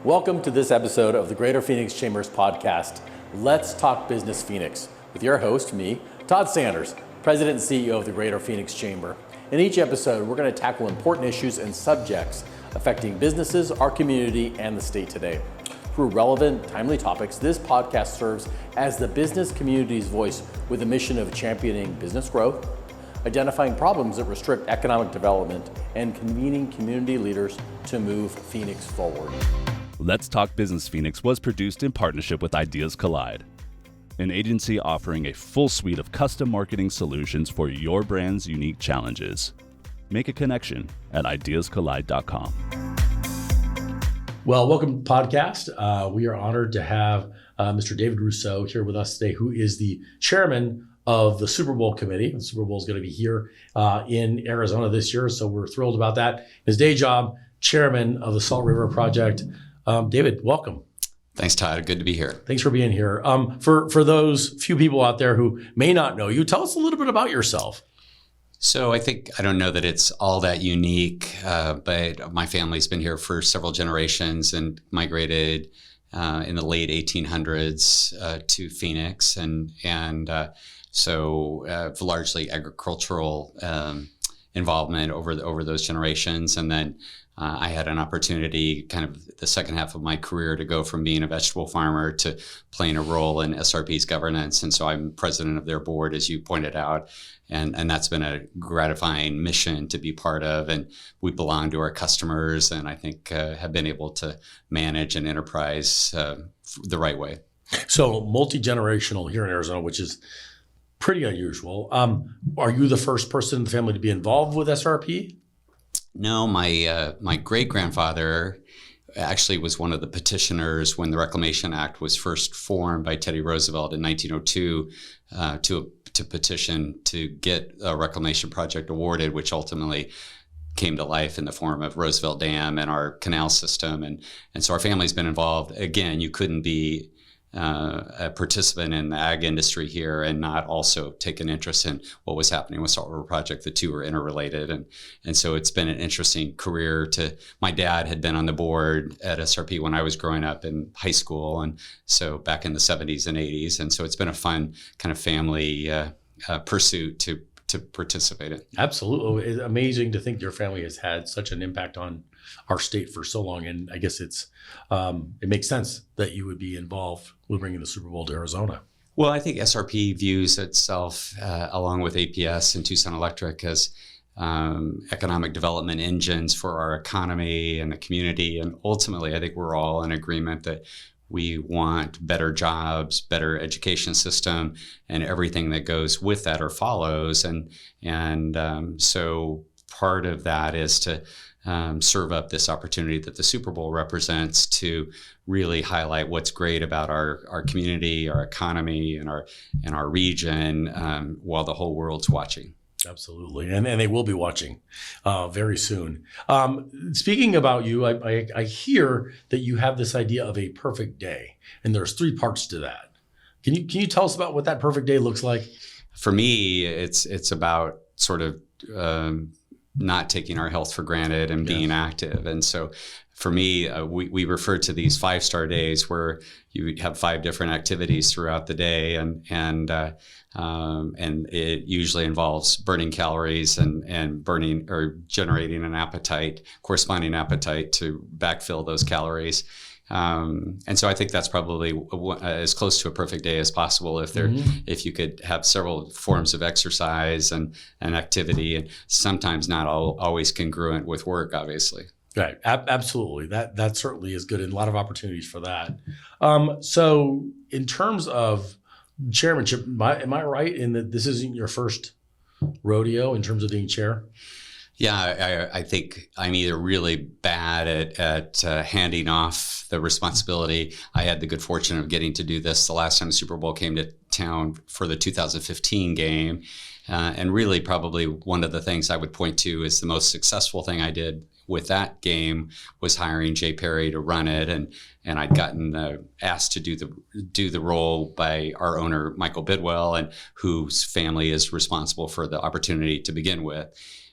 Welcome to this episode of the Greater Phoenix Chambers podcast, Let's Talk Business Phoenix, with your host, me, Todd Sanders, President and CEO of the Greater Phoenix Chamber. In each episode, we're going to tackle important issues and subjects affecting businesses, our community, and the state today. Through relevant, timely topics, this podcast serves as the business community's voice with a mission of championing business growth, identifying problems that restrict economic development, and convening community leaders to move Phoenix forward. Let's Talk Business Phoenix was produced in partnership with Ideas Collide, an agency offering a full suite of custom marketing solutions for your brand's unique challenges. Make a connection at ideascollide.com. Well, welcome to the podcast. We are honored to have Mr. David Rousseau here with us today, who is the chairman of the Super Bowl committee. The Super Bowl is going to be here in Arizona this year, so we're thrilled about that. His day job, chairman of the Salt River Project. David, welcome. Thanks, Todd. Good to be here. Thanks for being here. For those few people out there who may not know you, tell us a little bit about yourself. So I don't know that it's all that unique, but my family's been here for several generations and migrated in the late 1800s to Phoenix, and so largely agricultural involvement over those generations. And then I had an opportunity kind of the second half of my career to go from being a vegetable farmer to playing a role in SRP's governance. And so I'm president of their board, as you pointed out. And that's been a gratifying mission to be part of. And we belong to our customers, and I think have been able to manage an enterprise the right way. So multi-generational here in Arizona, which is pretty unusual. Are you the first person in the family to be involved with SRP? No, my great-grandfather actually was one of the petitioners when the Reclamation Act was first formed by Teddy Roosevelt in 1902 to petition to get a reclamation project awarded, which ultimately came to life in the form of Roosevelt Dam and our canal system. And so our family's been involved. Again, you couldn't be a participant in the ag industry here and not also take an interest in what was happening with Salt River Project. The two are interrelated. And so it's been an interesting career. My dad had been on the board at SRP when I was growing up in high school. And so back in the 70s and 80s. And so it's been a fun kind of family pursuit to participate in. Absolutely. It's amazing to think your family has had such an impact on our state for so long. And I guess it makes sense that you would be involved with bringing the Super Bowl to Arizona. Well, I think SRP views itself, along with APS and Tucson Electric, as economic development engines for our economy and the community. And ultimately, I think we're all in agreement that we want better jobs, better education system, and everything that goes with that or follows. And so part of that is to serve up this opportunity that the Super Bowl represents to really highlight what's great about our community, our economy, and our region while the whole world's watching. Absolutely. And they will be watching very soon. Speaking about you, I hear that you have this idea of a perfect day, and there's three parts to that. Can you tell us about what that perfect day looks like? For me, it's about sort of not taking our health for granted and being active. And so for me, we refer to these 5-star days where you have 5 different activities throughout the day, and it usually involves burning calories and burning or generating an appetite, corresponding appetite to backfill those calories. And so I think that's probably as close to a perfect day as possible if you could have several forms of exercise and activity, and sometimes not always congruent with work, obviously. Right. Absolutely. That certainly is good, and a lot of opportunities for that. So in terms of chairmanship, am I right in that this isn't your first rodeo in terms of being chair? Yeah, I think I'm either really bad at handing off the responsibility. I had the good fortune of getting to do this the last time the Super Bowl came to town for the 2015 game. And really probably one of the things I would point to is the most successful thing I did with that game was hiring Jay Perry to run it, and I'd gotten asked to do the role by our owner Michael Bidwell, and whose family is responsible for the opportunity to begin with.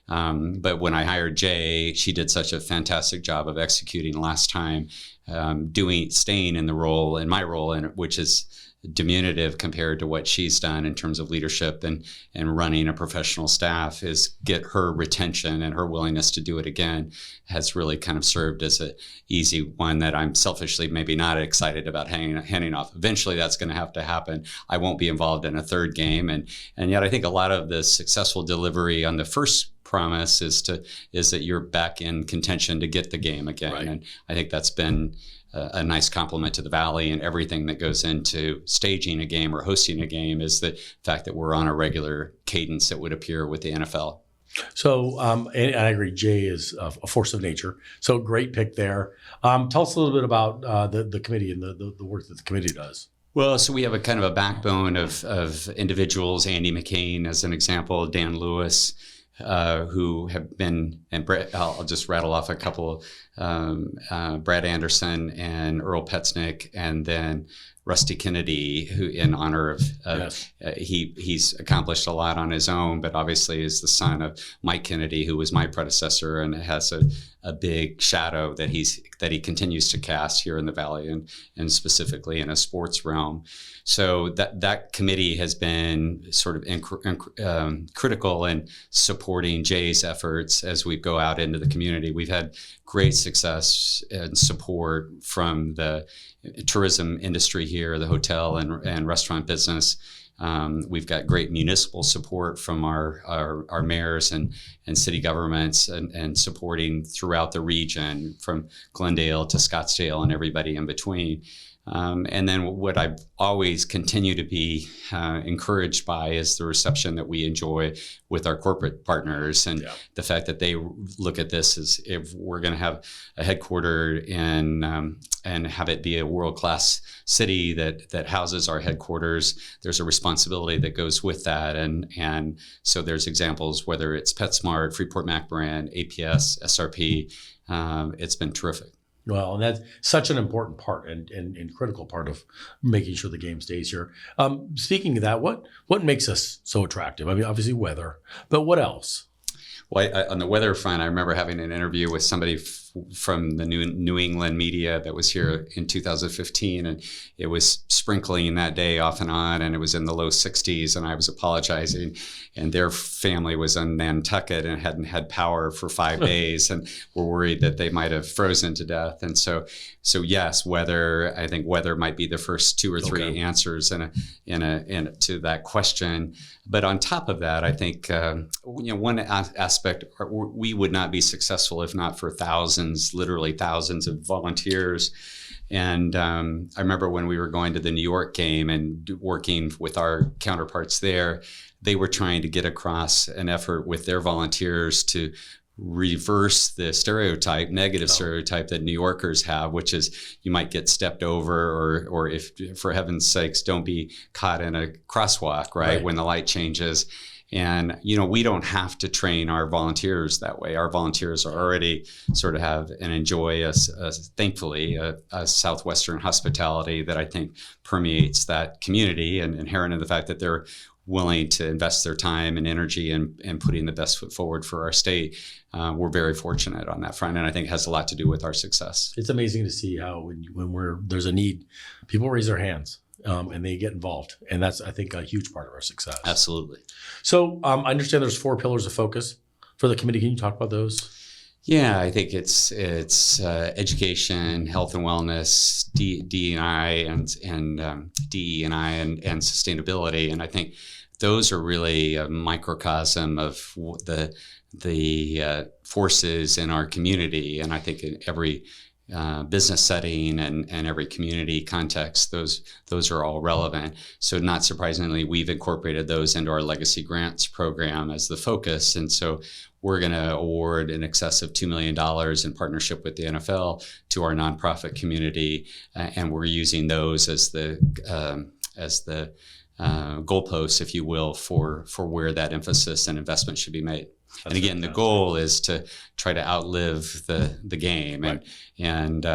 But when I hired Jay, she did such a fantastic job of executing last time, staying in my role, which is diminutive compared to what she's done in terms of leadership and running a professional staff, is get her retention and her willingness to do it again has really kind of served as an easy one that I'm selfishly maybe not excited about handing off. Eventually that's going to have to happen. I won't be involved in a third game. And yet I think a lot of the successful delivery on the first promise is that you're back in contention to get the game again. Right. And I think that's been a nice compliment to the Valley, and everything that goes into staging a game or hosting a game is the fact that we're on a regular cadence that would appear with the NFL. So, and I agree, Jay is a force of nature. So great pick there. Tell us a little bit about the committee and the work that the committee does. Well, so we have a kind of a backbone of individuals. Andy McCain, as an example, Dan Lewis, who have been, and I'll just rattle off a couple, Brad Anderson and Earl Petznick, and then Rusty Kennedy, who in honor of, yes. He's accomplished a lot on his own, but obviously is the son of Mike Kennedy, who was my predecessor, and has a big shadow that he continues to cast here in the Valley, and specifically in a sports realm. So that committee has been sort of critical in supporting Jay's efforts as we go out into the community. We've had great success and support from the tourism industry here, the hotel and restaurant business. We've got great municipal support from our mayors and city governments, and supporting throughout the region, from Glendale to Scottsdale and everybody in between. And then what I always continue to be encouraged by is the reception that we enjoy with our corporate partners, and the fact that they look at this as, if we're going to have a headquarter and have it be a world-class city that houses our headquarters, there's a responsibility that goes with that. And so there's examples, whether it's PetSmart, Freeport-McMoRan, APS, SRP, it's been terrific. Well, and that's such an important part and critical part of making sure the game stays here. Speaking of that, what makes us so attractive? I mean, obviously weather, but what else? Well, on the weather front, I remember having an interview with somebody from the New England media that was here in 2015, and it was sprinkling that day off and on, and it was in the low 60s, and I was apologizing, and their family was in Nantucket and hadn't had power for 5 days, and were worried that they might have frozen to death. And so yes, weather. I think weather might be the first 2 or 3 answers in to that question. But on top of that, I think one aspect, we would not be successful if not for literally thousands of volunteers. And I remember when we were going to the New York game and working with our counterparts there, they were trying to get across an effort with their volunteers to reverse the negative stereotype that New Yorkers have, which is you might get stepped over, or if, for heaven's sakes, don't be caught in a crosswalk, right, when the light changes. And, we don't have to train our volunteers that way. Our volunteers are already sort of have and enjoy thankfully, a Southwestern hospitality that I think permeates that community, and inherent in the fact that they're willing to invest their time and energy and putting the best foot forward for our state. We're very fortunate on that front, and I think it has a lot to do with our success. It's amazing to see how when there's a need, people raise their hands. And they get involved. And that's, I think, a huge part of our success. Absolutely. So I understand there's 4 pillars of focus for the committee. Can you talk about those? Yeah, I think it's education, health and wellness, DEI and DE&I and sustainability. And I think those are really a microcosm of the forces in our community. And I think in every business setting and every community context, those are all relevant. So not surprisingly, we've incorporated those into our legacy grants program as the focus. And so we're going to award in excess of $2 million in partnership with the NFL to our nonprofit community. And we're using those as the goalposts, if you will, for where that emphasis and investment should be made. And again, the goal is to try to outlive the game, and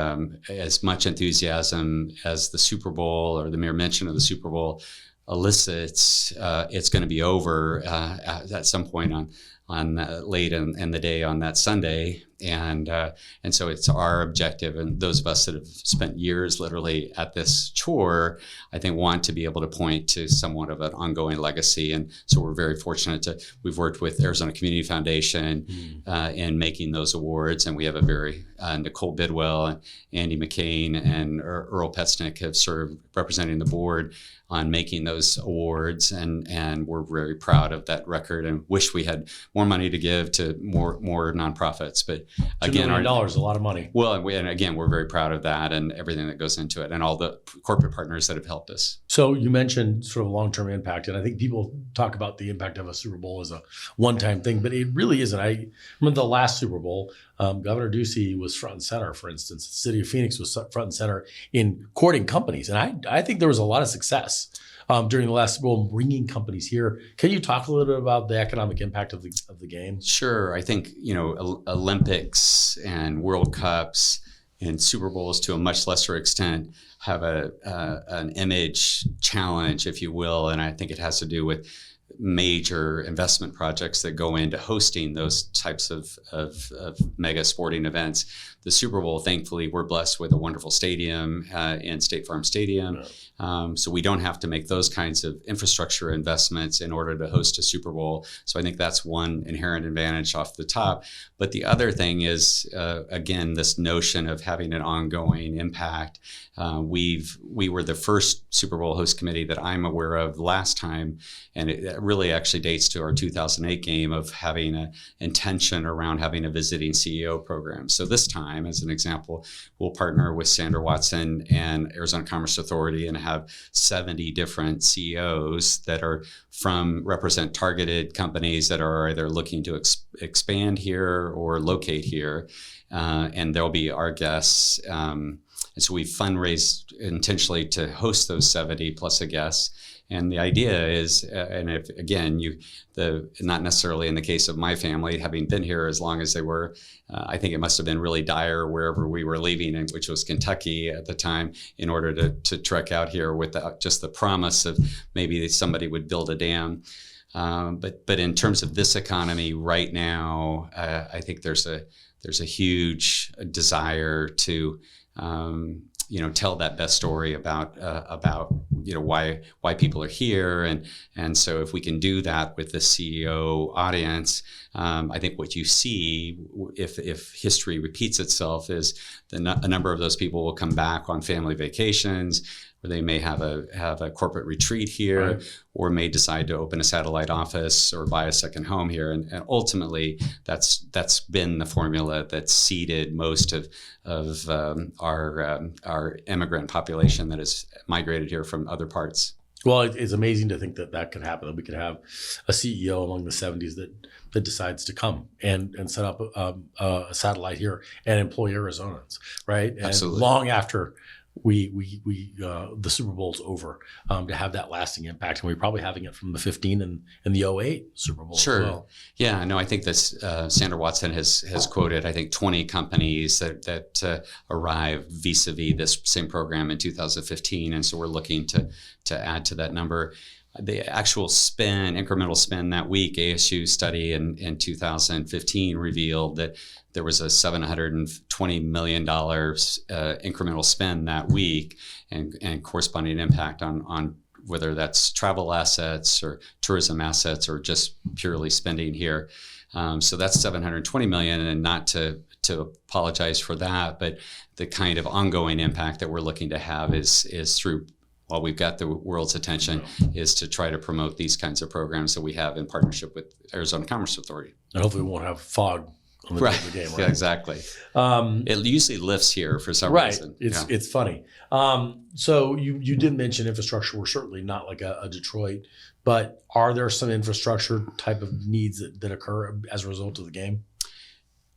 as much enthusiasm as the Super Bowl or the mere mention of the Super Bowl elicits, it's going to be over at some point on late in the day on that Sunday. And so it's our objective, and those of us that have spent years literally at this chore, I think, want to be able to point to somewhat of an ongoing legacy. And so we're very fortunate we've worked with Arizona Community Foundation in making those awards, and we have a very Nicole Bidwell and Andy McCain and Earl Petznick have served representing the board on making those awards, and we're very proud of that record and wish we had more money to give to more nonprofits. But again, $2 million is a lot of money. Well, and again, we're very proud of that and everything that goes into it, and all the corporate partners that have helped us. So you mentioned sort of long-term impact, and I think people talk about the impact of a Super Bowl as a one-time thing, but it really isn't. I remember the last Super Bowl, Governor Ducey was front and center, for instance. The city of Phoenix was front and center in courting companies, and I think there was a lot of success during the last Super Bowl bringing companies here. Can you talk a little bit about the economic impact of the game? Sure. I think, Olympics and World Cups and Super Bowls to a much lesser extent have an image challenge, if you will, and I think it has to do with major investment projects that go into hosting those types of mega sporting events. The Super Bowl, thankfully, we're blessed with a wonderful stadium in State Farm Stadium. So we don't have to make those kinds of infrastructure investments in order to host a Super Bowl. So I think that's one inherent advantage off the top. But the other thing is, again, this notion of having an ongoing impact. We were the first Super Bowl host committee that I'm aware of last time, and it really actually dates to our 2008 game of having an intention around having a visiting CEO program. So this time, as an example, we'll partner with Sandra Watson and Arizona Commerce Authority and have 70 different CEOs that represent targeted companies that are either looking to expand here or locate here. And they'll be our guests. And so we fundraised intentionally to host those 70 plus a guest. And the idea is, and if, again, not necessarily in the case of my family, having been here as long as they were, I think it must have been really dire wherever we were leaving, which was Kentucky at the time, in order to trek out here with just the promise of maybe somebody would build a dam. But in terms of this economy right now, I think there's a huge desire to tell that best story about why people are here, and so if we can do that with the CEO audience, I think what you see, if history repeats itself, is a number of those people will come back on family vacations, or they may have a corporate retreat here, right, or may decide to open a satellite office or buy a second home here. And ultimately, that's been the formula that's seeded most of our immigrant population that has migrated here from other parts. Well, it's amazing to think that could happen, that we could have a CEO among the 70s that decides to come and set up a satellite here and employ Arizonans, right? And absolutely. Long after the Super Bowl's over, to have that lasting impact, and we're probably having it from the 15 and the 08 Super Bowl. Sure. As well. Yeah. No, I think this Sandra Watson has quoted, I think, 20 companies that arrived vis-a-vis this same program in 2015, and so we're looking to add to that number. The actual incremental spend that week, ASU study in 2015 revealed that there was a $720 million incremental spend that week, and corresponding impact on whether that's travel assets or tourism assets or just purely spending here. So that's $720 million, and not to apologize for that, but the kind of ongoing impact that we're looking to have is through, while we've got the world's attention, is to try to promote these kinds of programs that we have in partnership with Arizona Commerce Authority. And hopefully we won't have fog on the day of the game, right? Yeah, exactly. It usually lifts here for some reason. It's funny. So you did mention infrastructure. We're certainly not like a Detroit, but are there some infrastructure type of needs that occur as a result of the game?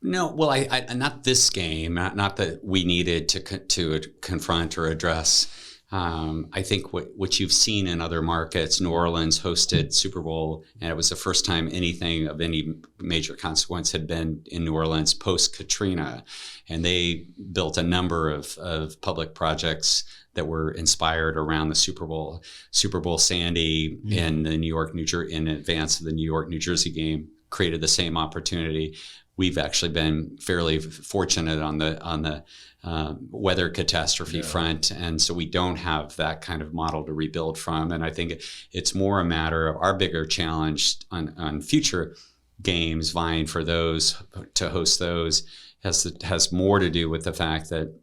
No, well, I not this game, not that we needed to confront or address. I think what you've seen in other markets, New Orleans hosted Super Bowl, and it was the first time anything of any major consequence had been in New Orleans post-Katrina. And they built a number of public projects that were inspired around the Super Bowl. Super Bowl Sandy in the in advance of the New York, New Jersey game created the same opportunity. We've actually been fairly fortunate on the weather catastrophe front, and so we don't have that kind of model to rebuild from. And I think it's more a matter of our bigger challenge on future games, vying for those to host those, has more to do with the fact that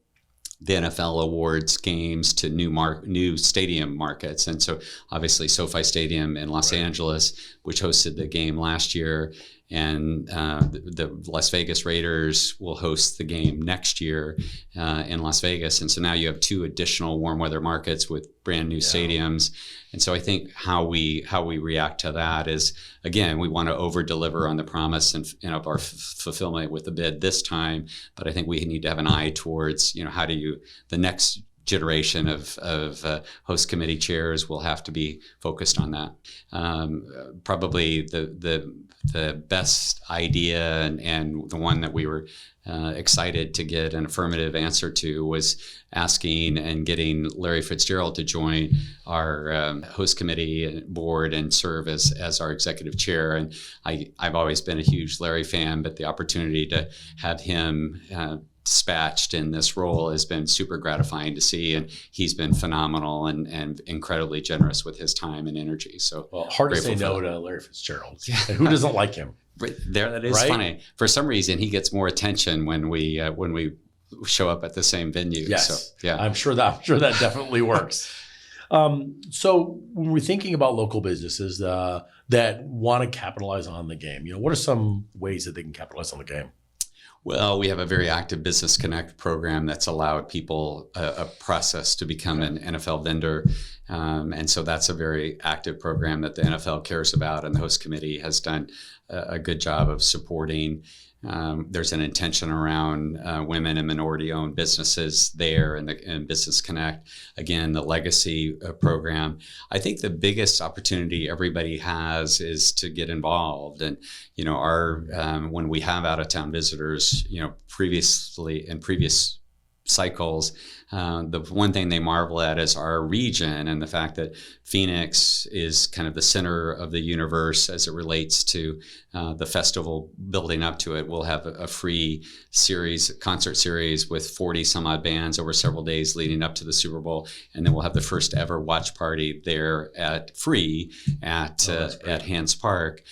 the NFL awards games to new stadium markets. And so obviously SoFi Stadium in Los Angeles, which hosted the game last year, and the Las Vegas Raiders will host the game next year in Las Vegas. And so now you have 2 additional warm weather markets with brand new stadiums. And so I think how we react to that is, again, we want to over deliver on the promise and of our fulfillment with the bid this time. But I think we need to have an eye towards, how do you, the next generation of host committee chairs will have to be focused on that. Probably the best idea and the one that we were excited to get an affirmative answer to was asking and getting Larry Fitzgerald to join our host committee board and serve as our executive chair. And I've always been a huge Larry fan, but the opportunity to have him dispatched in this role has been super gratifying to see, and he's been phenomenal and incredibly generous with his time and energy. So hard to say no to Larry Fitzgerald. And who doesn't like him? That is funny. For some reason, he gets more attention when we show up at the same venue. Yes, so, yeah, I'm sure that definitely works. So when we're thinking about local businesses that want to capitalize on the game, what are some ways that they can capitalize on the game? Well, we have a very active Business Connect program that's allowed people a process to become an NFL vendor. And so that's a very active program that the NFL cares about, and the host committee has done a good job of supporting. There's an intention around women and minority-owned businesses there in Business Connect. Again, the legacy program. I think the biggest opportunity everybody has is to get involved. And when we have out-of-town visitors, previously in previous cycles, the one thing they marvel at is our region and the fact that Phoenix is kind of the center of the universe as it relates to the festival building up to it. We'll have a free concert series with 40 some odd bands over several days leading up to the Super Bowl. And then we'll have the first ever watch party there at Hans Park.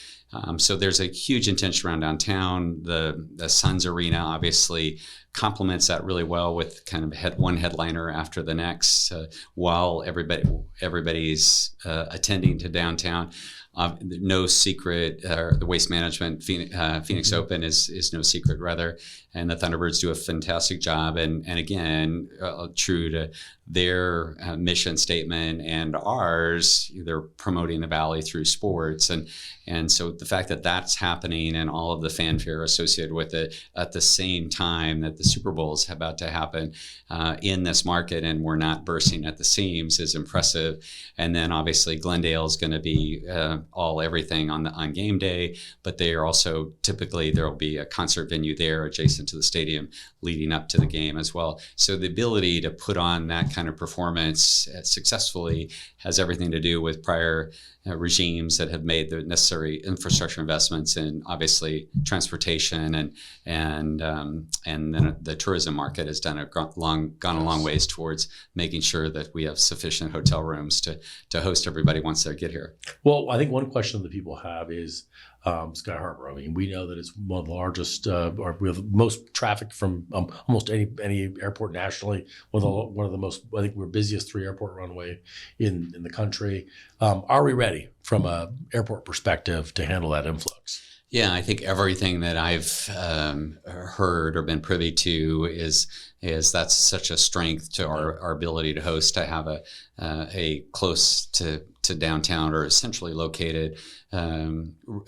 So there's a huge intention around downtown. The Suns Arena obviously complements that really well with kind of one headliner after the next while everybody's attending to downtown. No secret, the Waste Management Phoenix Open is no secret, rather, and the Thunderbirds do a fantastic job. And again, true to their mission statement and ours, they're promoting the Valley through sports. And so the fact that that's happening and all of the fanfare associated with it at the same time that the Super Bowl is about to happen in this market, and we're not bursting at the seams, is impressive. And then obviously Glendale is going to be everything on game day, but they are also typically there will be a concert venue there adjacent to the stadium leading up to the game as well. So the ability to put on that kind of performance successfully has everything to do with prior regimes that have made the necessary infrastructure investments in obviously transportation and then the tourism market has gone a long ways towards making sure that we have sufficient hotel rooms to host everybody once they get here. Well, I think one question that people have is Sky Harbor. I mean, we know that it's one of the largest, or we have the most traffic from almost any airport nationally. One of the most, I think we're busiest 3 airport runway in the country. Are we ready from a airport perspective to handle that influx? Yeah, I think everything that I've heard or been privy to is that's such a strength to our ability to host, to have a close to to downtown or centrally located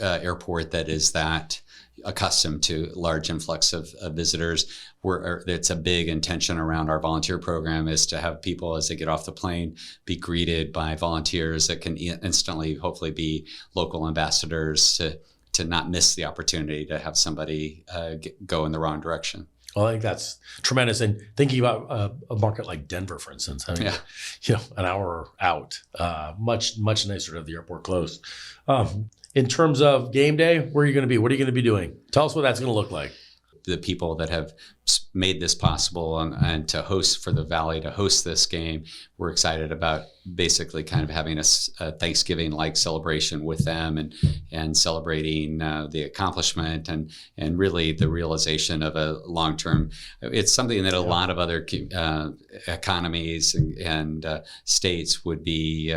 airport that is that accustomed to large influx of visitors. It's a big intention around our volunteer program is to have people as they get off the plane be greeted by volunteers that can instantly hopefully be local ambassadors to not miss the opportunity to have somebody go in the wrong direction. Well, I think that's tremendous. And thinking about a market like Denver, for instance, I mean, an hour out, much nicer to have the airport closed. In terms of game day, where are you going to be? What are you going to be doing? Tell us what that's going to look like. The people that have made this possible and to host for the Valley to host this game, we're excited about basically kind of having a Thanksgiving-like celebration with them and celebrating the accomplishment and really the realization of a long-term. It's something that a lot of other economies and states would be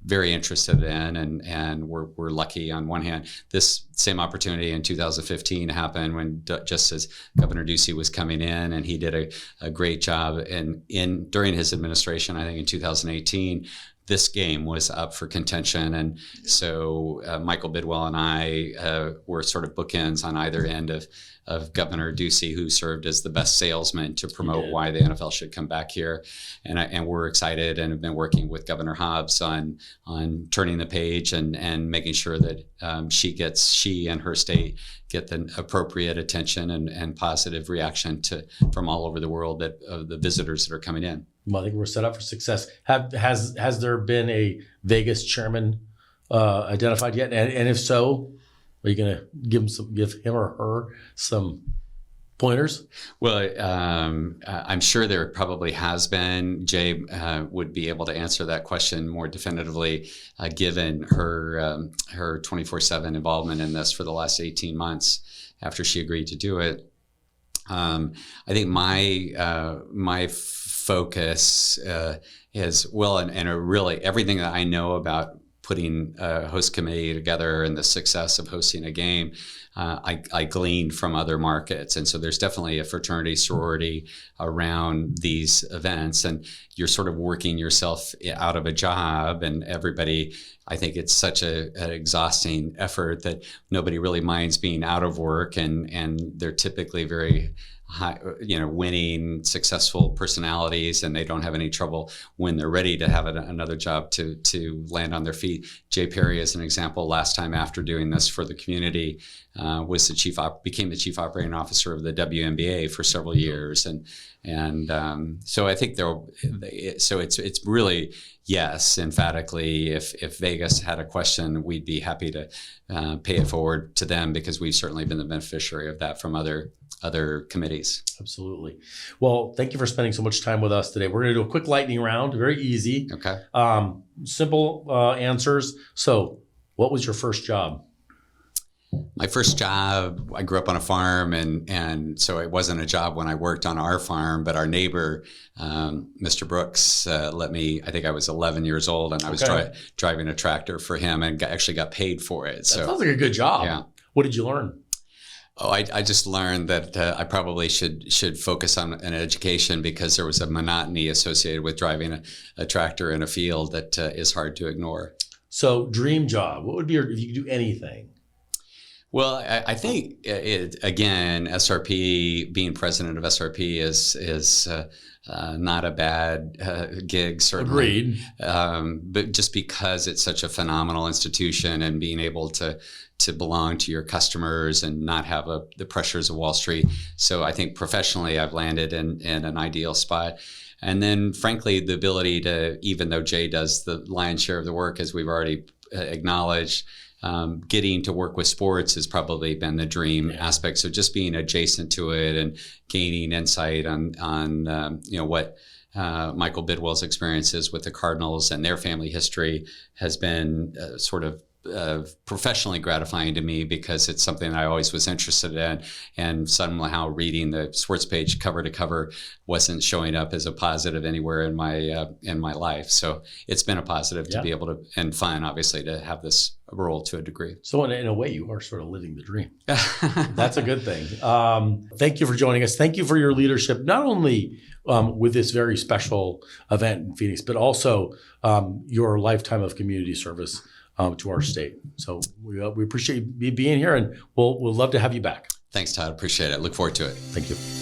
very interested in, and we're lucky on one hand. This same opportunity in 2015 happened when just as Governor Ducey was coming in, and he did a great job. And during his administration, I think in 2018, this game was up for contention. And so Michael Bidwell and I were sort of bookends on either end of Governor Ducey, who served as the best salesman to promote why the NFL should come back here. And we're excited and have been working with Governor Hobbs on turning the page and making sure that she and her state get the appropriate attention and positive reaction from all over the world of the visitors that are coming in. Well, I think we're set up for success. Has there been a Vegas chairman identified yet? And if so, are you going to give him or her some pointers? Well, I'm sure there probably has been. Jay would be able to answer that question more definitively, given her 24/7 involvement in this for the last 18 months after she agreed to do it. I think my focus is really everything that I know about putting a host committee together and the success of hosting a game, I gleaned from other markets. And so there's definitely a fraternity, sorority around these events, and you're sort of working yourself out of a job, and everybody, I think it's such an exhausting effort that nobody really minds being out of work, and they're typically very high, winning, successful personalities, and they don't have any trouble when they're ready to have another job to land on their feet. Jay Perry, as an example, last time after doing this for the community, became the chief operating officer of the WNBA for several years, and so I think it's really yes, emphatically. If Vegas had a question, we'd be happy to pay it forward to them, because we've certainly been the beneficiary of that from other committees. Absolutely. Well, thank you for spending so much time with us today. We're going to do a quick lightning round, very easy. Okay. Simple answers. So, what was your first job? My first job, I grew up on a farm, and so it wasn't a job when I worked on our farm, but our neighbor, Mr. Brooks, let me, I think I was 11 years old, and I was driving a tractor for him and actually got paid for it. That sounds like a good job. Yeah. What did you learn? Oh, I just learned that I probably should focus on an education, because there was a monotony associated with driving a tractor in a field that is hard to ignore. So, dream job, what would be if you could do anything? Well, I think, again, SRP, being president of SRP is not a bad gig, certainly. Agreed. But just because it's such a phenomenal institution, and being able to belong to your customers and not have the pressures of Wall Street. So I think professionally I've landed in an ideal spot. And then, frankly, the ability to, even though Jay does the lion's share of the work, as we've already acknowledged, getting to work with sports has probably been the dream aspect. So just being adjacent to it and gaining insight on what Michael Bidwell's experiences with the Cardinals and their family history has been sort of professionally gratifying to me because it's something I always was interested in, and somehow reading the sports page cover to cover wasn't showing up as a positive anywhere in my life. So it's been a positive to be able to, and fun, obviously, to have this role to a degree. So in a way, you are sort of living the dream. That's a good thing. Thank you for joining us. Thank you for your leadership, not only with this very special event in Phoenix, but also your lifetime of community service to our state. So we appreciate you being here, and we'll love to have you back. Thanks, Todd. Appreciate it. Look forward to it. Thank you.